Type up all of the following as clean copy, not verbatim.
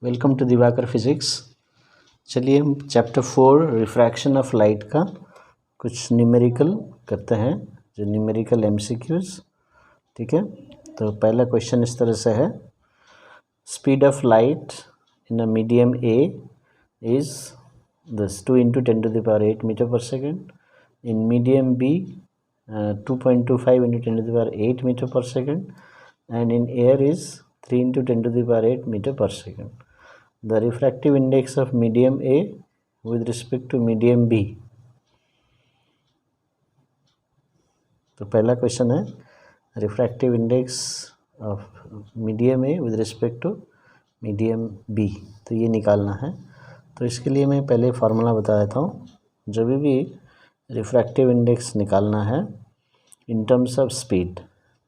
Welcome to Diwakar physics. चलिए हम chapter 4 refraction of light का कुछ न्यूमेरिकल करते हैं, जो न्यूमेरिकल एमसीक्यूज। ठीक है, तो पहला क्वेश्चन इस तरह से है, speed of light in a medium A is this 2 × 10⁸ metre per second, in medium B 2.25 × 10⁸ metre per second, and in air is 3 × 10⁸ meter per second. The refractive index of medium A with respect to medium B. तो पहला question है refractive index of medium A with respect to medium B, तो ये निकालना है। तो इसके लिए मैं पहले फार्मूला बता देता हूँ। जब भी रिफ्रैक्टिव इंडेक्स निकालना है इन टर्म्स ऑफ स्पीड,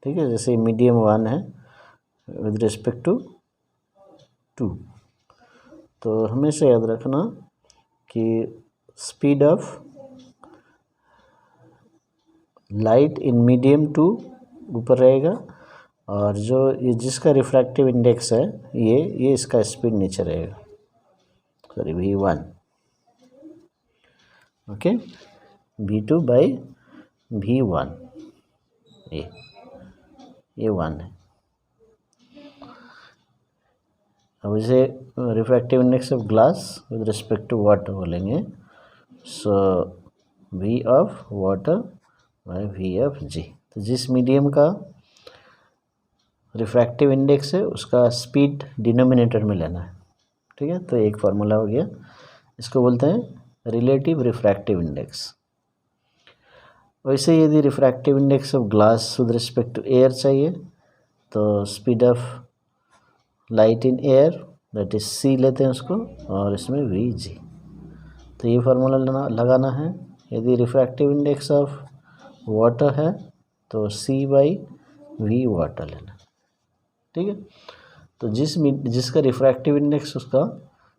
ठीक है, जैसे मीडियम 1 है विद रिस्पेक्ट टू 2, तो हमेशा याद रखना कि speed of light in medium 2 ऊपर रहेगा, और जो ये जिसका रिफ्रैक्टिव इंडेक्स है ये इसका स्पीड नीचे रहेगा, sorry v1, okay, v2 by v1, ये 1 है। अब इसे refractive index of glass with respect to water बोलेंगे, so v of water by v of g। तो जिस मीडियम का रिफ्रैक्टिव इंडेक्स है उसका स्पीड डिनोमिनेटर में लेना है। ठीक है, तो एक फार्मूला हो गया, इसको बोलते हैं रिलेटिव रिफ्रैक्टिव इंडेक्स। वैसे यदि refractive index of glass with respect to air चाहिए तो speed of light in air that is c लेते हैं उसको, और इसमें vg। तो ये फार्मूला लगाना है। यदि रिफ्रैक्टिव इंडेक्स ऑफ वाटर है तो c बाई v वाटर लेना। ठीक है, तो जिसका रिफ्रैक्टिव इंडेक्स उसका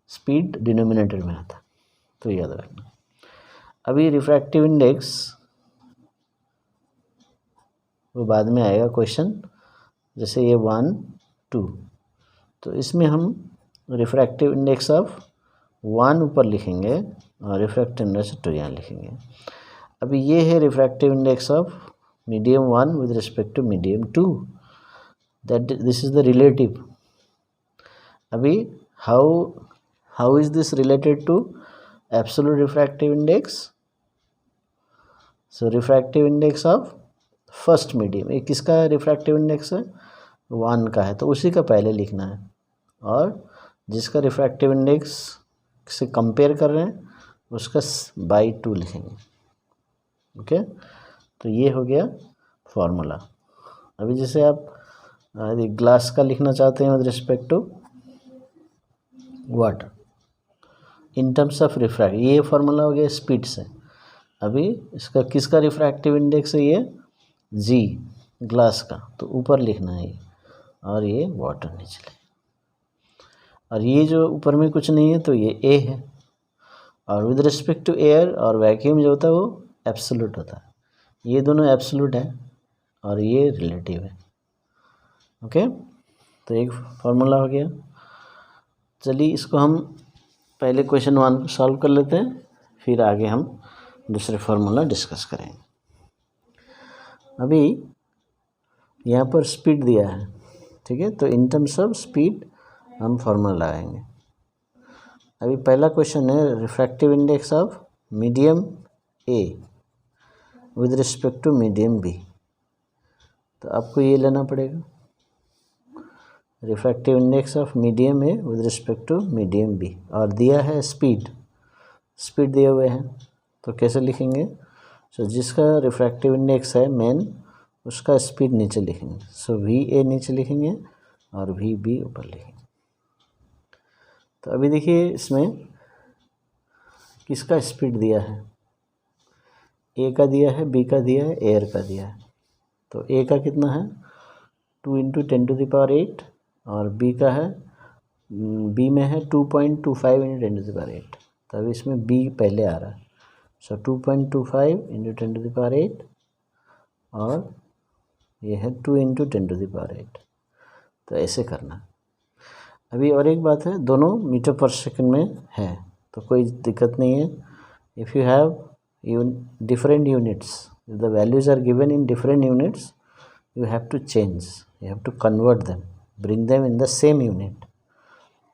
स्पीड डिनोमिनेटर में आता, तो याद रखना। अभी रिफ्रैक्टिव इंडेक्स वो बाद में आएगा क्वेश्चन, जैसे ये 1 2, तो इसमें हम रिफ्रैक्टिव इंडेक्स ऑफ 1 ऊपर लिखेंगे और रिफ्रैक्टिव इंडेक्स 2 यहाँ लिखेंगे। अभी ये है refractive index of medium 1 with respect to medium 2, that this is the relative. अभी how is this related to absolute refractive index? So refractive index of first medium, ये किसका रिफ्रैक्टिव इंडेक्स है? 1 का है, तो उसी का पहले लिखना है, और जिसका रिफ्रैक्टिव इंडेक्स से कंपेयर कर रहे हैं उसका बाई 2 लिखेंगे। ओके, तो ये हो गया फॉर्मूला। अभी जैसे आप यदि ग्लास का लिखना चाहते हैं with respect to water in terms of refract, ये फॉर्मूला हो गया स्पीड से। अभी इसका किसका रिफ्रैक्टिव इंडेक्स है? ये जी, ग्लास का, तो ऊपर लिखना है ये, और ये वाटर नीचे ले, और ये जो ऊपर में कुछ नहीं है तो ये ए है, और विद रिस्पेक्ट टू एयर और वैक्यूम जो होता है वो एब्सोल्यूट होता है। ये दोनों एब्सोल्यूट है और ये रिलेटिव है। ओके, तो एक फार्मूला हो गया। चलिए इसको हम पहले क्वेश्चन 1 को सॉल्व कर लेते हैं, फिर आगे हम दूसरे फार्मूला डिस्कस करेंगे। अभी यहाँ पर स्पीड दिया है, ठीक है, तो इन टर्म्स ऑफ स्पीड हम फार्मूला लगाएंगे। अभी पहला क्वेश्चन है refractive index of medium A with respect to medium B, तो आपको ये लेना पड़ेगा refractive index of medium A with respect to medium B, और दिया है स्पीड दिए हुए हैं, तो कैसे लिखेंगे? सो जिसका रिफ्रैक्टिव इंडेक्स है मेन, उसका स्पीड नीचे लिखेंगे, सो वी ए नीचे लिखेंगे और वी बी ऊपर लिखेंगे। तो अभी देखिए इसमें किसका स्पीड दिया है? ए का दिया है, बी का दिया है, एयर का दिया है। तो ए का कितना है? 2 × 10⁸, और बी का है, बी में है 2.25 × 10⁸। तो अभी इसमें बी पहले आ रहा है, सो 2.25 × 10⁸, और ये है 2 × 10⁸। तो ऐसे करना। अभी और एक बात है, दोनों मीटर पर सेकंड में है तो कोई दिक्कत नहीं है. If you have different units, if the values are given in different units, you have to change, you have to convert them, bring them in the same unit.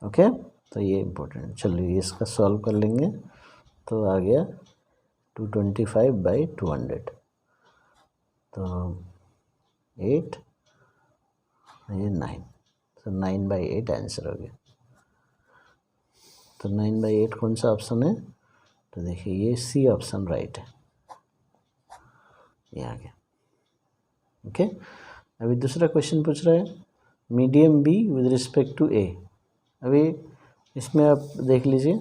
Okay तो ये इम्पोर्टेंट. चलिए इसका सॉल्व कर लेंगे. तो आ गया 225/200. तो 8 ये 9. तो 9/8 आंसर हो गया. तो 9/8 कौन सा ऑप्शन है? तो देखिए ये सी ऑप्शन राइट है. ये आ गया. ओके अभी दूसरा क्वेश्चन पूछ रहा है medium B with respect to A. अभी इसमें आप देख लीजिए.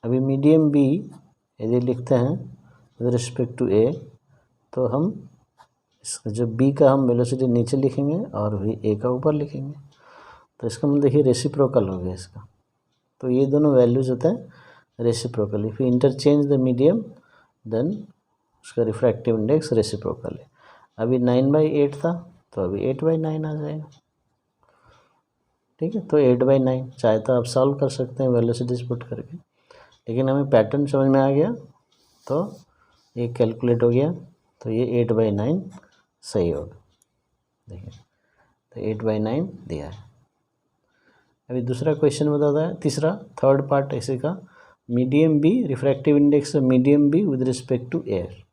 अभी मीडियम बी यदि लिखते हैं विद रिस्पेक्ट टू ए तो हम इसका जो बी का हम वेलोसिटी नीचे लिखेंगे और भी ए का ऊपर लिखेंगे. तो इसका मतलब देखिए रेसिप्रोकल हो गया इसका. तो ये दोनों वैल्यूज होता है reciprocal. If you interchange the medium then उसका रिफ्रैक्टिव इंडेक्स रेसिप्रोकल है. अभी 9/8 था तो अभी 8/9 आ जाएगा. ठीक है तो 8/9 चाहे तो आप सॉल्व कर सकते हैं वेलोसिटीज पुट करके, लेकिन हमें पैटर्न समझ में आ गया तो ये कैलकुलेट हो गया. तो ये 8/9 सही होगा. देखिए तो 8/9 दिया है. अभी दूसरा क्वेश्चन बताता है तीसरा थर्ड पार्ट ऐसे का medium B refractive index of medium B with respect to air.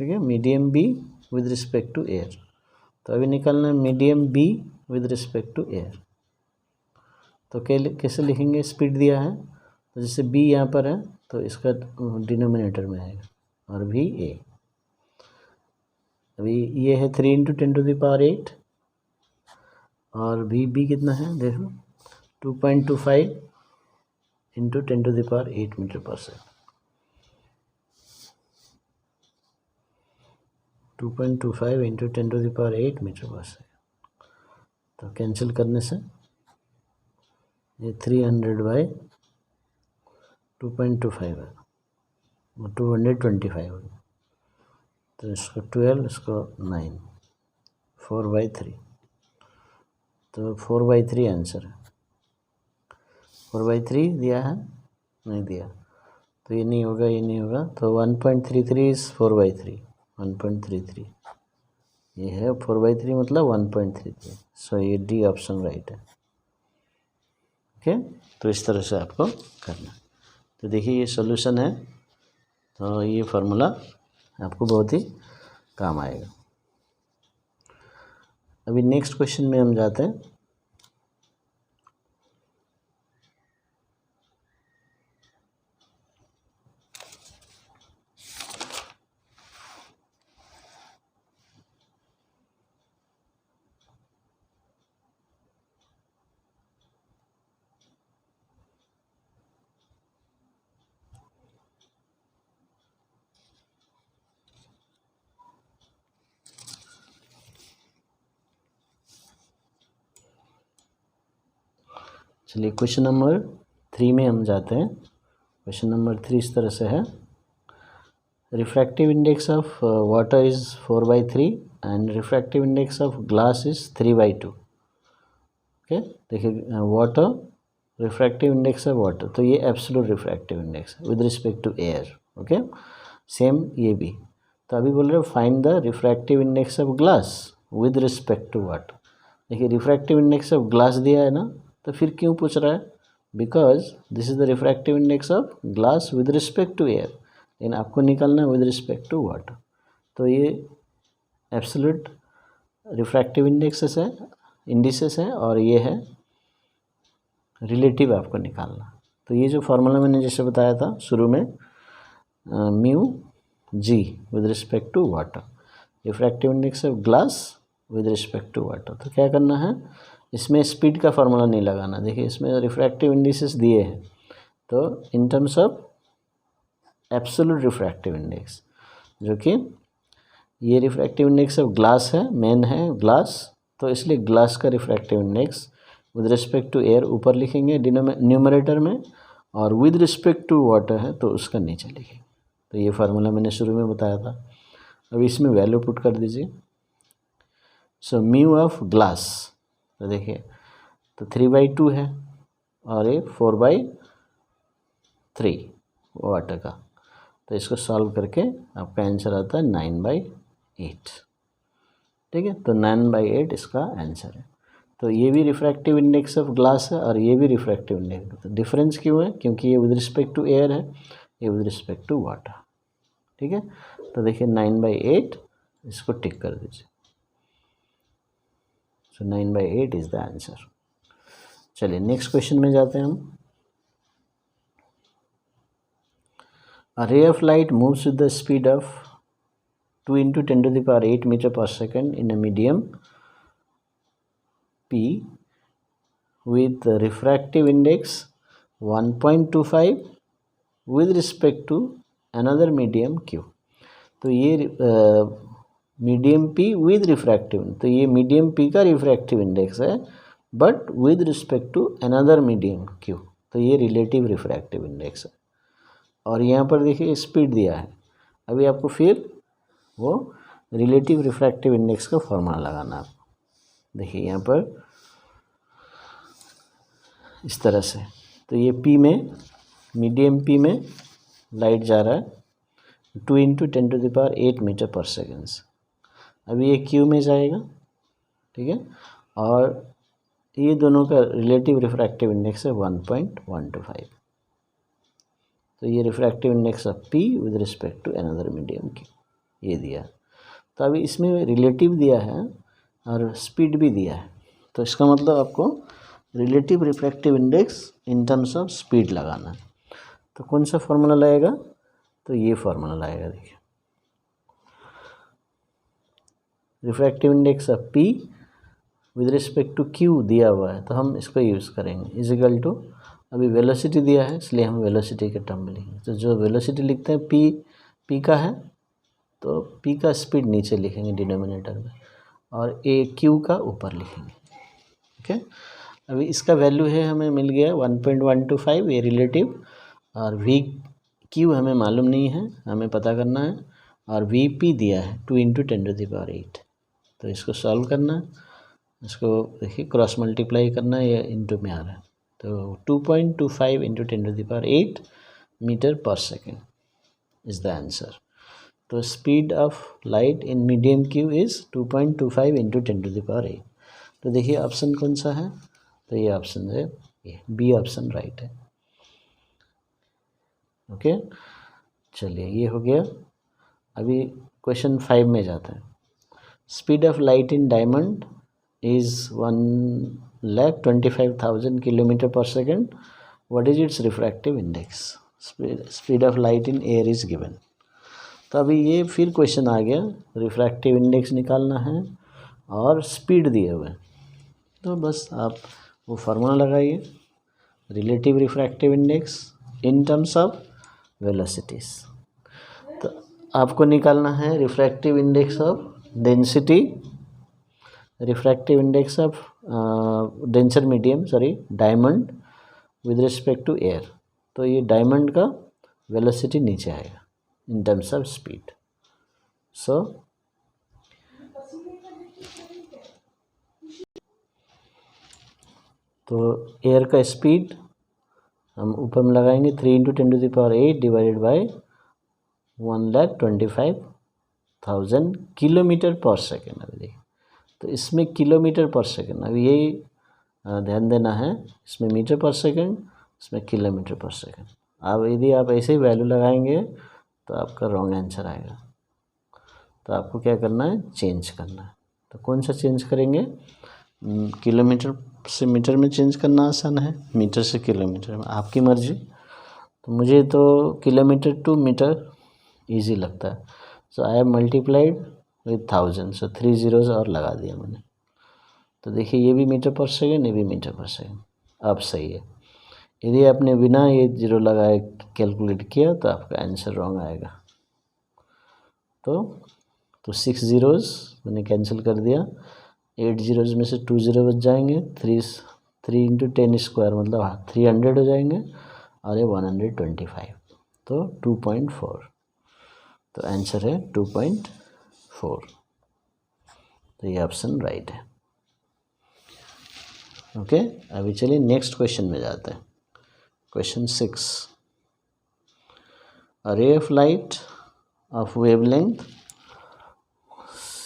ठीक है medium B with respect to air. तो अभी निकालना है medium B with respect to air. तो कैसे लिखेंगे? स्पीड दिया है तो जैसे बी यहाँ पर है तो इसका डिनोमिनेटर में आएगा और भी ए. अभी ये है 3 × 10⁸ और बी कितना है देखो 2.25 × 10⁸ metre per second. 2.25 × 10⁸ metre per second. तो कैंसिल करने से ये 300/2.25 है वो 225 हो गया. तो इसको 12 इसको 9 4/3. तो 4/3 आंसर है. 4/3 दिया है नहीं दिया तो ये नहीं होगा ये नहीं होगा. तो 1.33 इज़ 4/3. 1.33 ये है 4/3 मतलब 1.33. सो ये डी ऑप्शन राइट है. ओके तो इस तरह से आपको करना. तो देखिए ये सॉल्यूशन है. तो ये फार्मूला आपको बहुत ही काम आएगा. अभी नेक्स्ट क्वेश्चन में हम जाते हैं. चलिए क्वेश्चन नंबर 3 में हम जाते हैं. क्वेश्चन नंबर 3 इस तरह से है refractive index of water is 4/3 and refractive index of glass is 3/2. Okay देखिए water refractive index of water तो ये absolute refractive index with respect to air. Okay same ये भी. तो अभी बोल रहे हो find the refractive index of glass with respect to water. देखिए रिफ्रैक्टिव इंडेक्स ऑफ ग्लास दिया है ना तो फिर क्यों पूछ रहा है? Because this is the refractive index of glass with respect to air. लेकिन आपको निकालना है विद रिस्पेक्ट टू वाटर. तो ये एब्सोल्यूट रिफ्रैक्टिव इंडेक्सेस है इंडिसेस है और ये है रिलेटिव आपको निकालना. तो ये जो फार्मूला मैंने जैसे बताया था शुरू में mu G with respect to water refractive index of glass with respect to water. तो क्या करना है इसमें स्पीड का फार्मूला नहीं लगाना. देखिए इसमें रिफ्रैक्टिव इंडिसेस दिए हैं तो in terms of absolute refractive index जो कि ये रिफ्रैक्टिव इंडेक्स ऑफ ग्लास है मेन है ग्लास. तो इसलिए ग्लास का refractive index with respect to air ऊपर लिखेंगे न्यूमरेटर में और विद रिस्पेक्ट टू वाटर है तो उसका नीचे लिखेंगे. तो ये फार्मूला मैंने शुरू में बताया था. अब इसमें वैल्यू पुट कर दीजिए. सो म्यू ऑफ ग्लास, तो देखिए तो 3/2 है और ये 4/3 वाटर का, तो इसको सॉल्व करके आपका आंसर आता है 9/8। ठीक है, तो 9/8 इसका आंसर है। तो ये भी रिफ्रैक्टिव इंडेक्स ऑफ ग्लास है और ये भी रिफ्रैक्टिव इंडेक्स। तो डिफरेंस क्यों है? क्योंकि ये विद रिस्पेक्ट टू एयर है, ये विद रिस्पेक्ट टू वाटर। ठीक है, तो देखिए 9/8 इसको टिक कर दीजिए। सो 9/8 इज द आंसर। चलिए नेक्स्ट क्वेश्चन में जाते हैं हम। A ray of light moves with the speed of 2 × 10⁸ meter per second in a medium P with refractive index 1.25 with respect to another medium Q। तो ये मीडियम P विद रिफ्रैक्टिव, तो ये medium P का refractive index है but with respect to another medium Q, तो ये relative refractive index है। और यहाँ पर देखिए स्पीड दिया है। अभी आपको फिर वो रिलेटिव रिफ्रैक्टिव इंडेक्स का फॉर्मूला लगाना है। देखिए यहाँ पर इस तरह से, तो ये P में, मीडियम P में लाइट जा रहा है 2 × 10⁸ मीटर पर सेकेंड। अभी ये Q में जाएगा, ठीक है, और ये दोनों का रिलेटिव रिफ्रैक्टिव इंडेक्स है 1.125। तो ये refractive index of P with respect to another medium Q ये दिया। तो अभी इसमें रिलेटिव दिया है और स्पीड भी दिया है, तो इसका मतलब आपको relative refractive index in terms of speed लगाना है। तो कौन सा फॉर्मूला लाएगा? तो ये फॉर्मूला लाएगा। देखिए refractive index of P with respect to Q दिया हुआ है, तो हम इसको यूज़ करेंगे इजिकल टू, अभी वेलोसिटी दिया है इसलिए हम वेलोसिटी के टर्म में लिखेंगे। तो जो वेलोसिटी लिखते हैं P का है, तो P का स्पीड नीचे लिखेंगे डिनोमिनेटर में और Q का ऊपर लिखेंगे। ओके, अभी इसका वैल्यू है हमें मिल गया 1.125 ये रिलेटिव, और VQ हमें मालूम नहीं है, हमें पता करना है, और VP दिया है 2 × 10⁸। तो इसको सॉल्व करना है, इसको देखिए क्रॉस मल्टीप्लाई करना है, या इंटू में आ रहा है, तो 2.25 × 10⁸ metre per second is the answer. तो speed of light in medium Q is 2.25 × 10⁸। तो देखिए ऑप्शन कौन सा है? तो ये ऑप्शन है, ये बी ऑप्शन राइट है। ओके, चलिए ये हो गया। अभी क्वेश्चन 5 में जाते हैं। Speed of light in diamond is 1,25,000 kilometre per second. What is its refractive index? Speed of light in air is given. तो अभी ये फिर क्वेश्चन आ गया, रिफ्रैक्टिव इंडेक्स निकालना है और स्पीड दिए हुए हैं। तो बस आप वो फार्मूला लगाइए, relative refractive index in terms of velocities. तो आपको निकालना है refractive index of density, refractive index of denser medium diamond with respect to air. तो ये डायमंड का वेलोसिटी नीचे आएगा in terms of speed. So तो एयर का स्पीड हम ऊपर में लगाएंगे 3 × 10⁸ divided by 1,25,000 kilometre per second. अभी देखिए तो इसमें किलोमीटर पर सेकेंड, अभी यही ध्यान देना है, इसमें मीटर पर सेकेंड, इसमें किलोमीटर पर सेकेंड। अब यदि आप ऐसे ही वैल्यू लगाएंगे तो आपका रॉन्ग आंसर आएगा। तो आपको क्या करना है? चेंज करना है। तो कौन सा चेंज करेंगे? किलोमीटर से मीटर में चेंज करना आसान है, मीटर से किलोमीटर में आपकी मर्जी। तो मुझे तो किलोमीटर टू मीटर इजी लगता है। So I have multiplied with 1000, so 3 zeros और लगा दिया मैंने। तो देखिए ये भी मीटर पर सेकेंड, ये भी मीटर पर सेकेंड। अब सही है। यदि आपने बिना ये जीरो लगाए कैलकुलेट किया तो आपका आंसर रॉन्ग आएगा। तो 6 zeros मैंने कैंसिल कर दिया, 8 zeros में से 2 zero बच जाएंगे, 3 × 10² मतलब 300 हो जाएंगे, और ये 125, तो 2.4। तो आंसर है 2.4। तो ये ऑप्शन राइट है। ओके, अभी चलिए नेक्स्ट क्वेश्चन में जाते हैं। Question 6, a ray of light of wavelength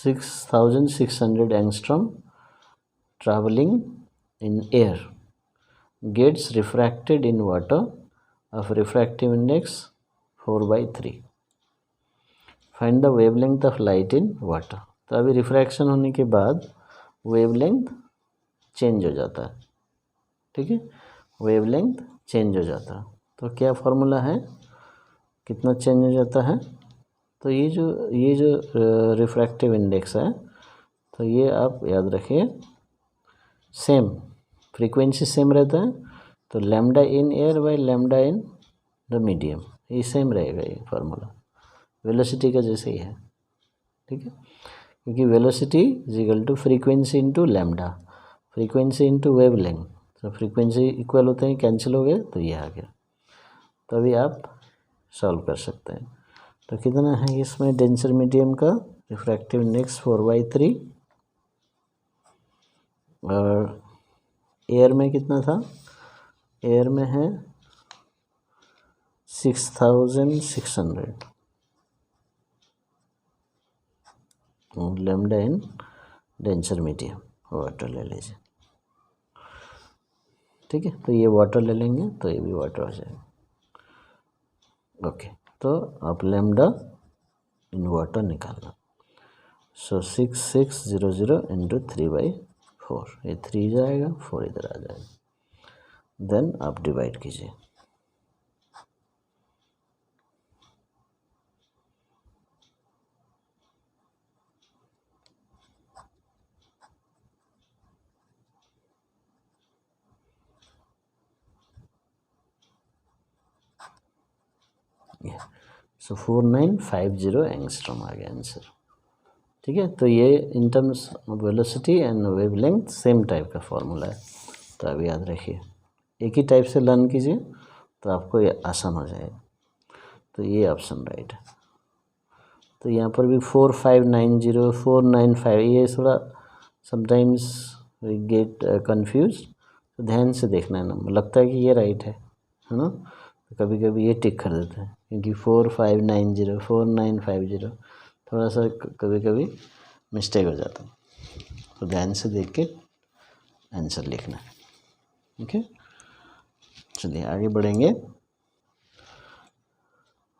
6600 angstrom traveling in air gets refracted in water of refractive index 4/3. Find the wavelength of light in water. तो अभी रिफ्रैक्शन होने के बाद वेवलेंथ चेंज हो जाता है, ठीक है, वेवलेंथ चेंज हो जाता है। तो क्या फॉर्मूला है, कितना चेंज हो जाता है? तो ये जो रिफ्रैक्टिव इंडेक्स है, तो ये आप याद रखिए, सेम फ्रीक्वेंसी सेम रहता है, तो lambda in air by lambda in the medium, ये सेम रहेगा। ये फार्मूला वेलोसिटी का जैसे ही है, ठीक है, क्योंकि velocity is equal to frequency into lambda, frequency into wavelength, तो फ्रीक्वेंसी इक्वल होते हैं, कैंसिल हो गए, तो ये आ गया। तो अभी आप सॉल्व कर सकते हैं। तो कितना है इसमें डेंसर मीडियम का रिफ्रैक्टिव इंडेक्स 4/3, और एयर में कितना था? एयर में है 6600, lambda in denser medium water ले लीजिए, ठीक है। तो ये वाटर ले लेंगे तो ये भी वाटर हो जाएगा। ओके, तो आप लैम्डा इन वाटर निकालना। सो 6600 इंटू 3/4, ये 3 जाएगा, 4 इधर आ जाएगा, देन आप डिवाइड कीजिए। सो 4950 एंगस्ट्रॉम आ गया आंसर, ठीक है। तो ये इन terms of velocity and wavelength same type का फॉर्मूला है, तो अब याद रखिए, एक ही टाइप से लर्न कीजिए तो आपको ये आसान हो जाएगा। तो ये ऑप्शन राइट है। तो यहाँ पर भी 4590 495, ये थोड़ा समटाइम्स वी गेट कंफ्यूज, तो ध्यान से देखना है ना, लगता है कि ये राइट है ना, तो कभी कभी ये टिक कर देते हैं, क्योंकि 4590 4950 थोड़ा सा कभी कभी मिस्टेक हो जाता है, तो ध्यान से देख के आंसर लिखना है, ओके। चलिए आगे बढ़ेंगे।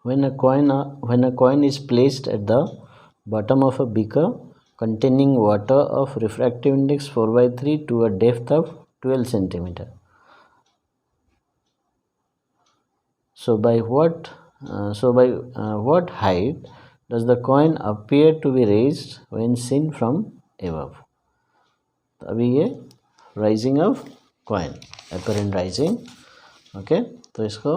When a coin is placed at the bottom of a beaker containing water of refractive index 4/3 to a depth of 12 centimeter, so by what height does the coin appear to be raised when seen from above? तो अभी ये rising of coin, apparent rising, okay. तो इसको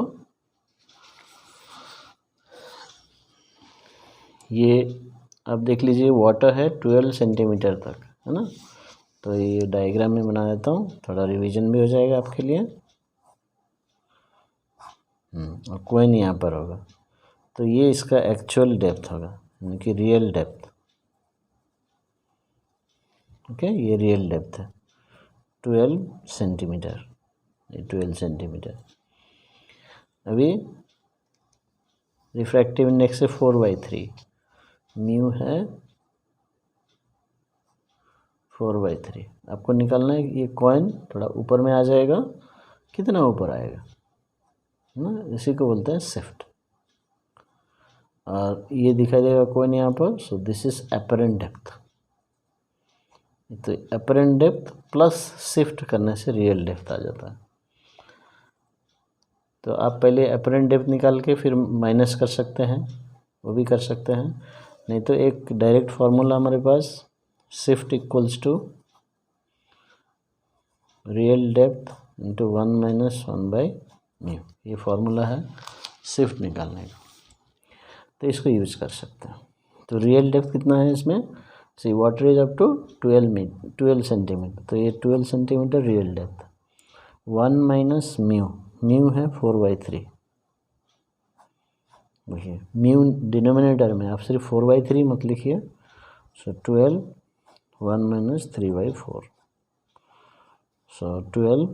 ये अब देख लीजिए, water है 12 सेंटीमीटर तक, है ना। तो ये डायग्राम में बना देता हूँ, थोड़ा रिवीजन भी हो जाएगा आपके लिए। और कॉइन यहाँ पर होगा, तो ये इसका एक्चुअल डेप्थ होगा, यानी कि रियल डेप्थ, ओके। ये रियल डेप्थ है 12 सेंटीमीटर, ये 12 सेंटीमीटर। अभी रिफ्रैक्टिव इंडेक्स है 4/3, म्यू है 4/3, आपको निकालना है। ये कॉइन थोड़ा ऊपर में आ जाएगा, कितना ऊपर आएगा ना, इसी को बोलते हैं शिफ्ट, और ये दिखाई देगा कॉइन यहाँ पर। So this is apparent depth, तो अपरेंट डेप्थ प्लस शिफ्ट करने से रियल डेप्थ आ जाता है। तो आप पहले अपरेंट डेप्थ निकाल के फिर माइनस कर सकते हैं, वो भी कर सकते हैं, नहीं तो एक डायरेक्ट फार्मूला हमारे पास, shift equals to real depth into 1 - 1/μ, ये फार्मूला है शिफ्ट निकालने का, तो इसको यूज कर सकते हैं। तो रियल डेप्थ कितना है इसमें, sea water is up to 12 centimetre, तो ये 12 सेंटीमीटर रियल डेप्थ, 1 - μ, म्यू है 4/3, देखिए म्यू डिनोमिनेटर में आप सिर्फ 4/3 मत लिखिए। सो 12 1 minus 3/4. So 12,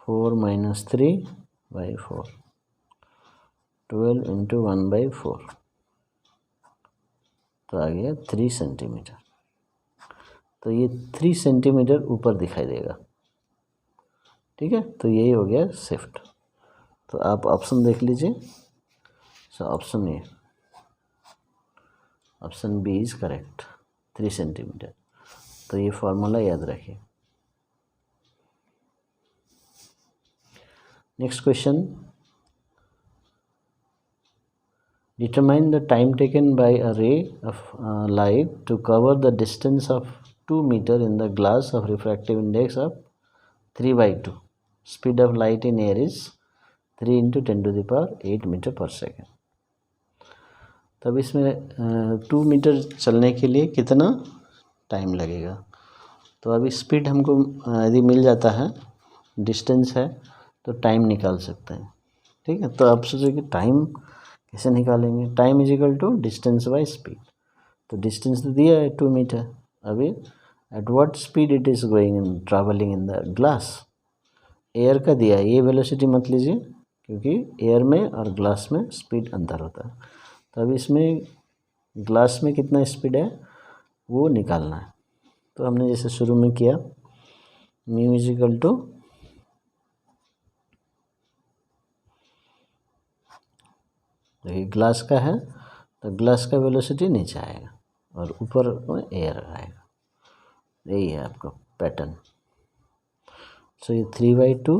4 minus 3/4. 12 into 1/4 तो आ गया 3 सेंटीमीटर। तो ये 3 सेंटीमीटर ऊपर दिखाई देगा। ठीक है, तो यही हो गया शिफ्ट। तो आप ऑप्शन देख लीजिए। So option A, option B is correct, 3 centimetre. तो ये फॉर्मूला याद रखिए। Next question, determine the time taken by a ray of light to cover the distance of 2 metre in the glass of refractive index of 3/2. Speed of light in air is 3 × 10⁸ metre per second. तब इसमें 2 metre चलने के लिए कितना time लगेगा? तो अभी speed हमको यदि मिल जाता है, डिस्टेंस है, तो टाइम निकाल सकते हैं। ठीक है, तो आप सोचिए कि टाइम कैसे निकालेंगे? Time is equal to distance by speed. तो डिस्टेंस तो दिया है 2 मीटर। अभी at what speed it is going in travelling in the glass, air का दिया है। ये वेलोसिटी मत लीजिए, क्योंकि एयर में और ग्लास में स्पीड अंतर होता है। तो अभी इसमें ग्लास में कितना स्पीड है वो निकालना है। तो हमने जैसे शुरू में किया, म्यू इज इक्वल टू देखिए ग्लास का है तो ग्लास का वेलोसिटी नीचे आएगा और ऊपर में एयर आएगा। यही है आपका पैटर्न। सो ये 3/2,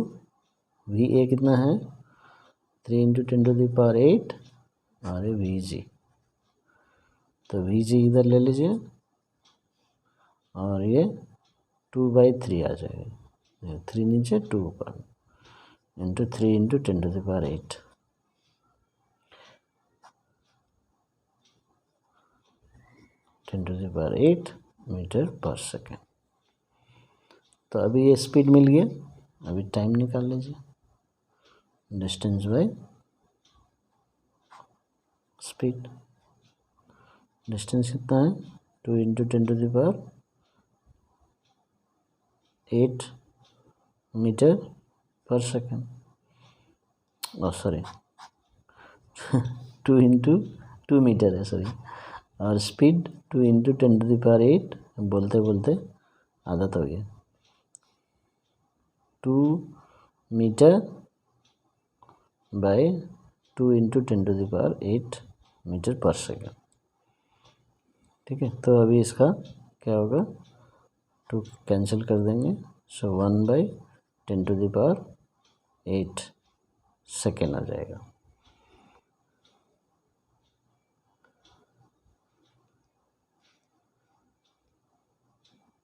वी ए कितना है 3 × 10⁸ और ये वी जी। तो वी जी इधर ले लीजिए और ये 2/3 आ जाएगा। 3 नीचे 2 ऊपर, इंटू 3 × 10⁸ 10⁸ मीटर पर सेकेंड। तो अभी ये स्पीड मिल गया। अभी टाइम निकाल लीजिए, डिस्टेंस बाय स्पीड। डिस्टेंस कितना है 2 × 10⁸ metre per second. Sorry 2 × 2 metre है, सॉरी। और स्पीड 2 × 10⁸, बोलते बोलते आदत हो गया, 2 metre by 2 × 10⁸ metre per second. ठीक है, तो अभी इसका क्या होगा, 2 कैंसिल कर देंगे। सो 1/10⁸ सेकेंड आ जाएगा।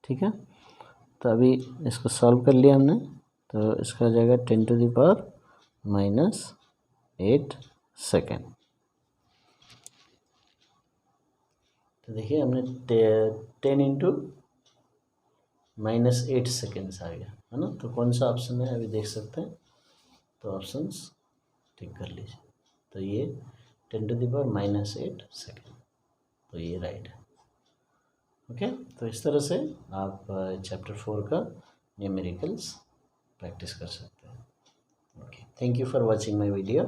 ठीक है, तो अभी इसको सॉल्व कर लिया हमने। तो इसका आ जाएगा 10⁻⁻8 सेकेंड। तो देखिए हमने 10 × -8 सेकेंड्स आ गया है ना। तो कौन सा ऑप्शन है अभी देख सकते हैं। तो ऑप्शंस टिक कर लीजिए। तो ये 10⁻⁻8 सेकेंड, तो ये राइट है। ओके, तो इस तरह से आप चैप्टर 4 का न्यूमेरिकल्स प्रैक्टिस कर सकते हैं। Okay, thank you for watching my video.